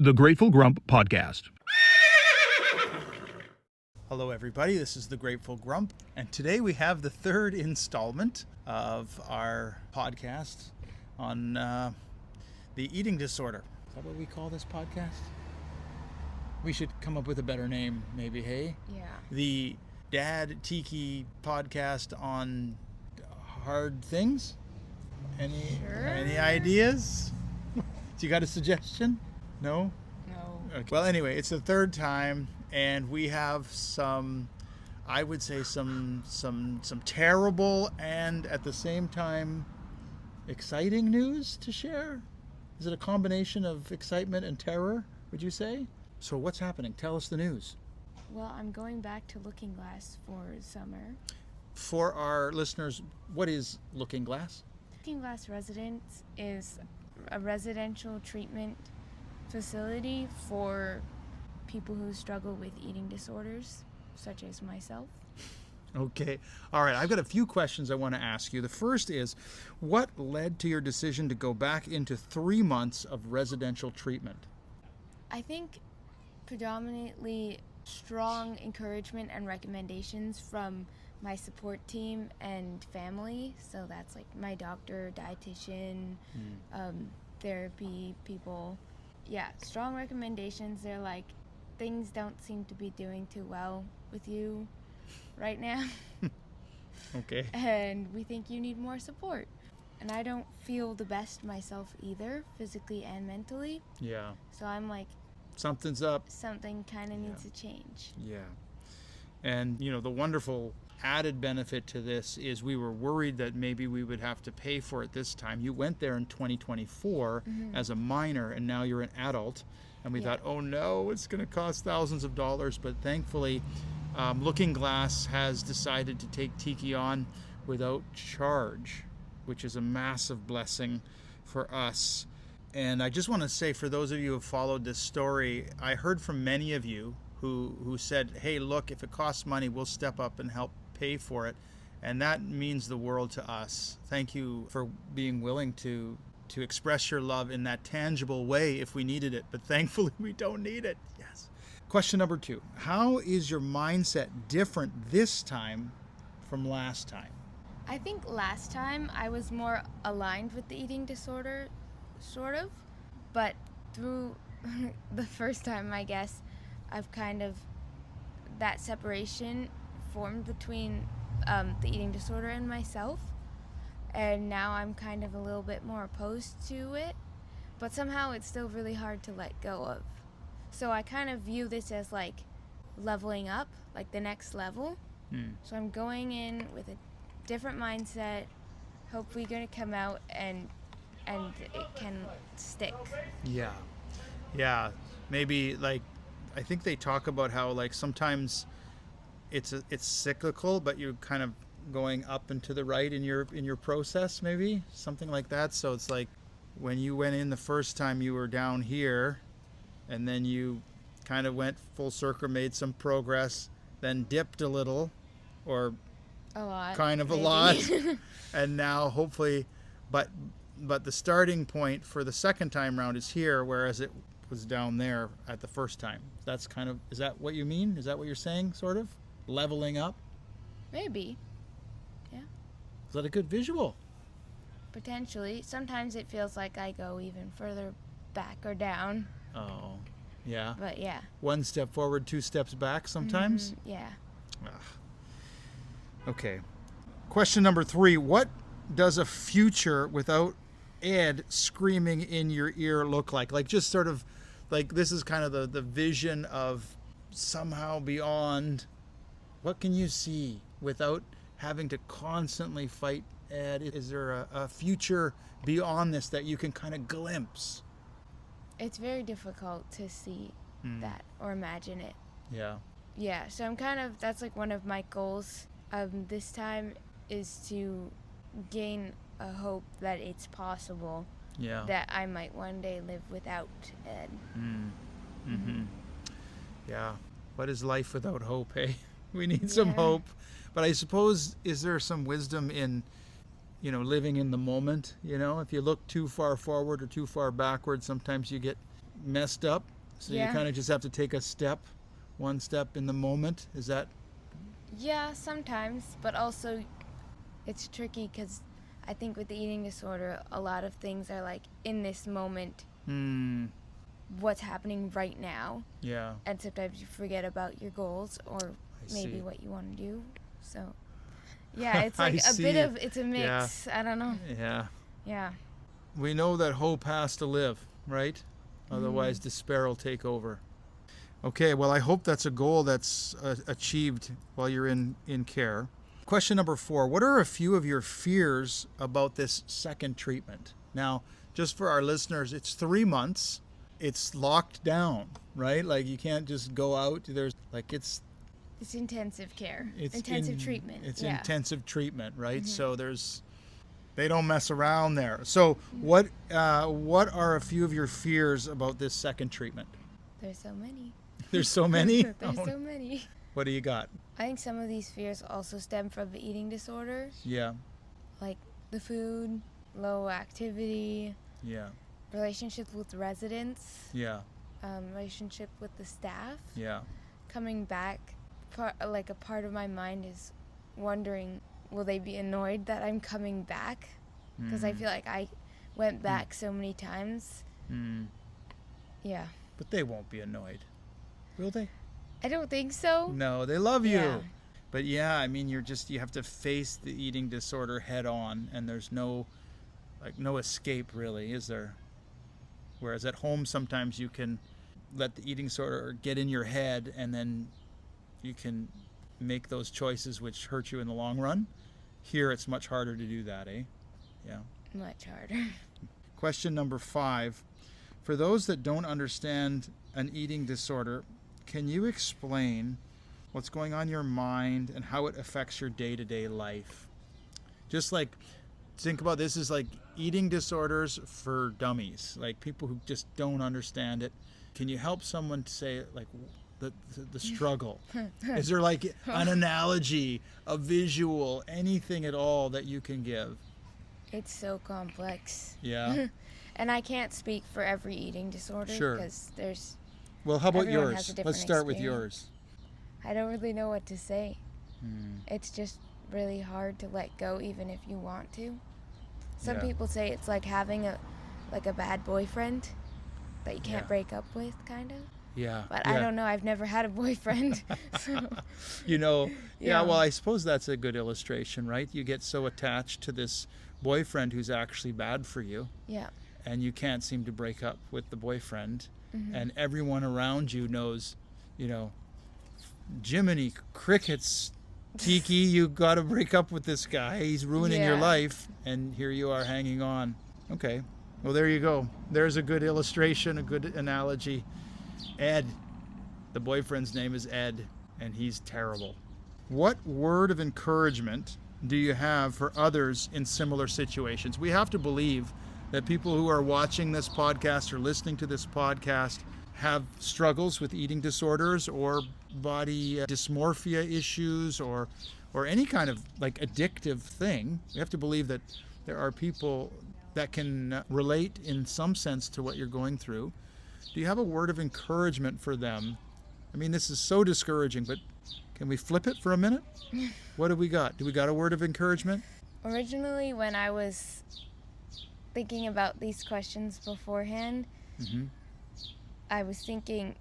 The Grateful Grump Podcast. Hello, everybody. This is the Grateful Grump, and today we have the third installment of our podcast on the eating disorder. Is that what we call this podcast? We should come up with a better name, maybe, hey? Yeah. The Dad Tiki podcast on hard things? Any ideas? Do you got a suggestion? No? No. Okay. Well, anyway, it's the third time, and we have some terrible and at the same time exciting news to share. Is it a combination of excitement and terror, would you say? So what's happening? Tell us the news. Well, I'm going back to Looking Glass for summer. For our listeners, what is Looking Glass? Looking Glass Residence is a residential treatment facility for people who struggle with eating disorders, such as myself. Okay. All right. I've got a few questions I want to ask you. The first is, what led to your decision to go back into 3 months of residential treatment? I think predominantly strong encouragement and recommendations from my support team and family. So that's like my doctor, dietitian, therapy people. Yeah, strong recommendations. They're like, things don't seem to be doing too well with you right now. Okay. And we think you need more support. And I don't feel the best myself either, physically and mentally. Yeah. So I'm like, Something's up. something kind of needs to change. Yeah. And, the wonderful added benefit to this is we were worried that maybe we would have to pay for it this time. You went there in 2024 as a minor, and now you're an adult. And we thought, oh no, it's going to cost thousands of dollars. But thankfully, Looking Glass has decided to take Tiki on without charge, which is a massive blessing for us. And I just want to say, for those of you who have followed this story, I heard from many of you who said, hey, look, if it costs money, we'll step up and help pay for it. And that means the world to us. Thank you for being willing to express your love in that tangible way if we needed it. But thankfully, we don't need it. Yes. Question number 2. How is your mindset different this time from last time? I think last time I was more aligned with the eating disorder, sort of. But through the first time, I guess, I've kind of, that separation formed between the eating disorder and myself. And now I'm kind of a little bit more opposed to it. But somehow it's still really hard to let go of. So I kind of view this as like leveling up, like the next level. So I'm going in with a different mindset, hopefully going to come out and it can stick. Yeah. Maybe like, I think they talk about how like sometimes it's cyclical, but you're kind of going up and to the right in your process, maybe something like that. So it's like when you went in the first time, you were down here, and then you kind of went full circle, made some progress, then dipped a little, or A lot. kind of maybe. a lot, and now hopefully, but the starting point for the second time round is here, whereas it was down there at the first time. That's kind of, is that what you mean? Is that what you're saying, sort of? Leveling up? Maybe. Yeah. Is that a good visual? Potentially. Sometimes it feels like I go even further back or down. Oh, yeah. But yeah. 1 step forward, 2 steps back sometimes? Yeah. Okay. Question number 3. What does a future without Ed screaming in your ear look like? Like, just sort of, like, this is kind of the vision of somehow beyond. What can you see without having to constantly fight Ed? Is there a future beyond this that you can kind of glimpse? It's very difficult to see that or imagine it. Yeah. Yeah, so I'm kind of, that's like one of my goals this time is to gain a hope that it's possible that I might one day live without Ed. Yeah. What is life without hope, hey? We need some hope. But I suppose, is there some wisdom in, living in the moment? If you look too far forward or too far backward, sometimes you get messed up, so you Yeah. kind of just have to take one step in the moment. Is that? Yeah, sometimes, but also it's tricky because I think with the eating disorder, a lot of things are like in this moment, what's happening right now, Yeah. and sometimes you forget about your goals or maybe see. what you want to do. So, yeah, it's like I a bit see. of, it's a mix. I don't know. Yeah. Yeah. We know that hope has to live, right? Otherwise, despair will take over. Okay, well, I hope that's a goal that's achieved while you're in care. Question number 4. What are a few of your fears about this second treatment? Now, just for our listeners, it's 3 months. It's locked down, right? Like you can't just go out. There's like It's intensive care. it's Intensive treatment. It's Yeah. intensive treatment, right? So they don't mess around there. So what are a few of your fears about this second treatment? There's so many. There's so many. There's so many. What do you got? I think some of these fears also stem from the eating disorder, Yeah. like the food, low activity, Yeah. relationships with residents, Yeah. relationship with the staff. Yeah. Coming back, a part of my mind is wondering, will they be annoyed that I'm coming back? Because I feel like I went back so many times. Yeah. But they won't be annoyed, will they? I don't think so. No, they love you. Yeah. But yeah, I mean, you have to face the eating disorder head on, and there's no escape really, is there? Whereas at home, sometimes you can let the eating disorder get in your head, and then you can make those choices which hurt you in the long run. Here, it's much harder to do that, eh? Yeah. Much harder. Question number 5. For those that don't understand an eating disorder, can you explain what's going on in your mind and how it affects your day-to-day life? Just like, think about this as like eating disorders for dummies, like people who just don't understand it. Can you help someone to say like the struggle? Is there like an analogy, a visual, anything at all that you can give? It's so complex. Yeah. And I can't speak for every eating disorder Sure. because there's, Well, how about Everyone has yours? a different Let's start with experience. yours. I don't really know what to say. It's just really hard to let go even if you want to. Some Yeah. people say it's like having a bad boyfriend that you can't Yeah. break up with, kind of. Yeah. But yeah. I don't know. I've never had a boyfriend. So, Yeah, Yeah. well, I suppose that's a good illustration, right? You get so attached to this boyfriend who's actually bad for you, yeah. and you can't seem to break up with the boyfriend, and everyone around you knows, Jiminy Crickets, Tiki, you got to break up with this guy. He's ruining your Yeah. life, and here you are hanging on. Okay, well, there you go. There's a good illustration, a good analogy. Ed, the boyfriend's name is Ed, and he's terrible. What word of encouragement do you have for others in similar situations? We have to believe that people who are watching this podcast or listening to this podcast have struggles with eating disorders or body dysmorphia issues or any kind of like addictive thing. We have to believe that there are people that can relate in some sense to what you're going through. Do you have a word of encouragement for them? I mean, this is so discouraging, but can we flip it for a minute? What do we got? Do we got a word of encouragement? Originally, when I was thinking about these questions beforehand, I was thinking,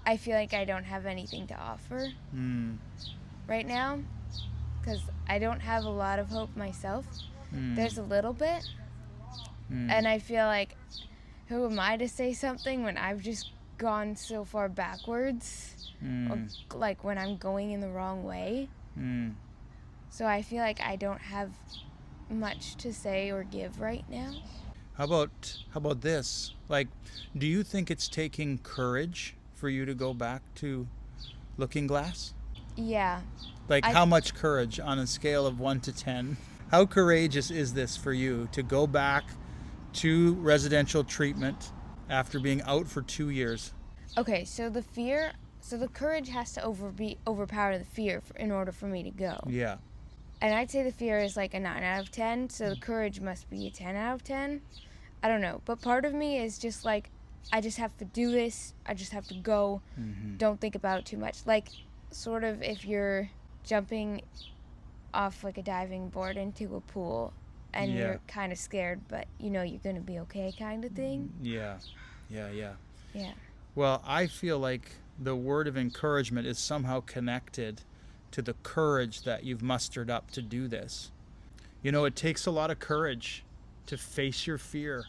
I feel like I don't have anything to offer right now because I don't have a lot of hope myself. There's a little bit, and I feel like, who am I to say something when I've just gone so far backwards, or like when I'm going in the wrong way? So I feel like I don't have much to say or give right now. How about this? Like, do you think it's taking courage for you to go back to Looking Glass? Yeah. Like, how much courage on a scale of 1 to 10? How courageous is this for you to go back to residential treatment after being out for 2 years? Okay, so the courage has to overpower the fear in order for me to go. Yeah. And I'd say the fear is like a 9 out of 10, so the courage must be a 10 out of 10. I don't know, but part of me is just like, I just have to do this. I just have to go. Don't think about it too much. Like, sort of if you're jumping off like a diving board into a pool and you're kind of scared, but you know you're going to be okay kind of thing. Yeah. Yeah. Well, I feel like the word of encouragement is somehow connected to the courage that you've mustered up to do this. You know, it takes a lot of courage to face your fear.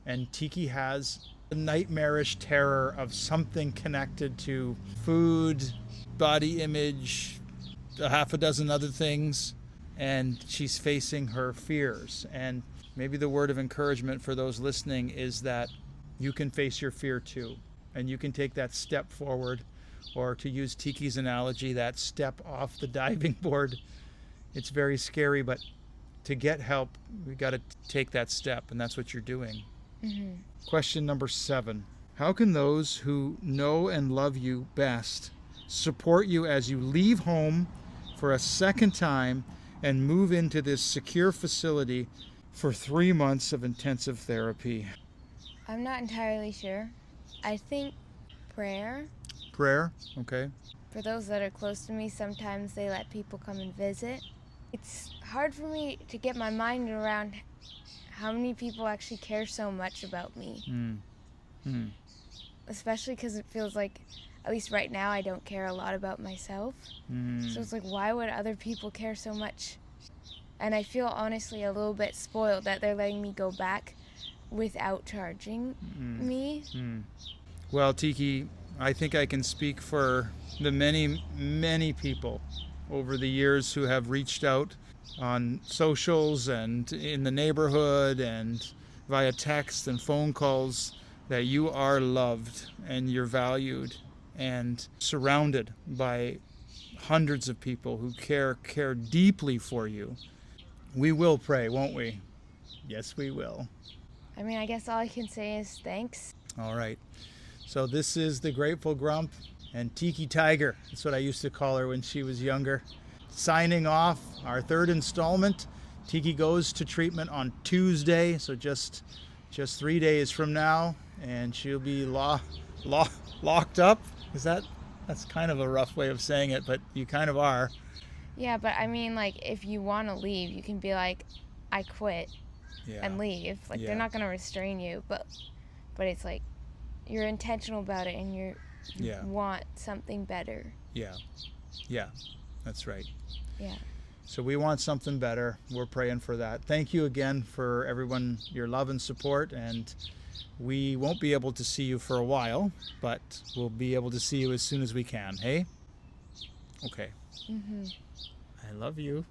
And Tiki has a nightmarish terror of something connected to food, body image, a half a dozen other things. And she's facing her fears. And maybe the word of encouragement for those listening is that you can face your fear too. And you can take that step forward, or to use Tiki's analogy, that step off the diving board. It's very scary, but to get help, we got to take that step, and that's what you're doing. Question number 7. How can those who know and love you best support you as you leave home for a second time and move into this secure facility for 3 months of intensive therapy? I'm not entirely sure. I think prayer. Prayer? Okay. For those that are close to me, sometimes they let people come and visit. It's hard for me to get my mind around how many people actually care so much about me. Especially because it feels like, at least right now, I don't care a lot about myself. So it's like, why would other people care so much? And I feel honestly a little bit spoiled that they're letting me go back without charging me. Well, Tiki, I think I can speak for the many, many people over the years who have reached out on socials and in the neighborhood and via text and phone calls, that you are loved and you're valued and surrounded by hundreds of people who care deeply for you. We will pray, won't we? Yes, we will. I mean, I guess all I can say is thanks. All right. So this is the Grateful Grump and Tiki Tiger. That's what I used to call her when she was younger. Signing off our 3rd installment. Tiki goes to treatment on Tuesday, so just 3 days from now, and she'll be locked up. That's kind of a rough way of saying it, but you kind of are. Yeah, but I mean, like, if you want to leave, you can be like, I quit. And leave. Like, they're not going to restrain you, but it's like you're intentional about it and you want something better. Yeah, that's right. Yeah. So we want something better. We're praying for that. Thank you again for everyone, your love and support, and we won't be able to see you for a while, but we'll be able to see you as soon as we can, hey? Okay. I love you.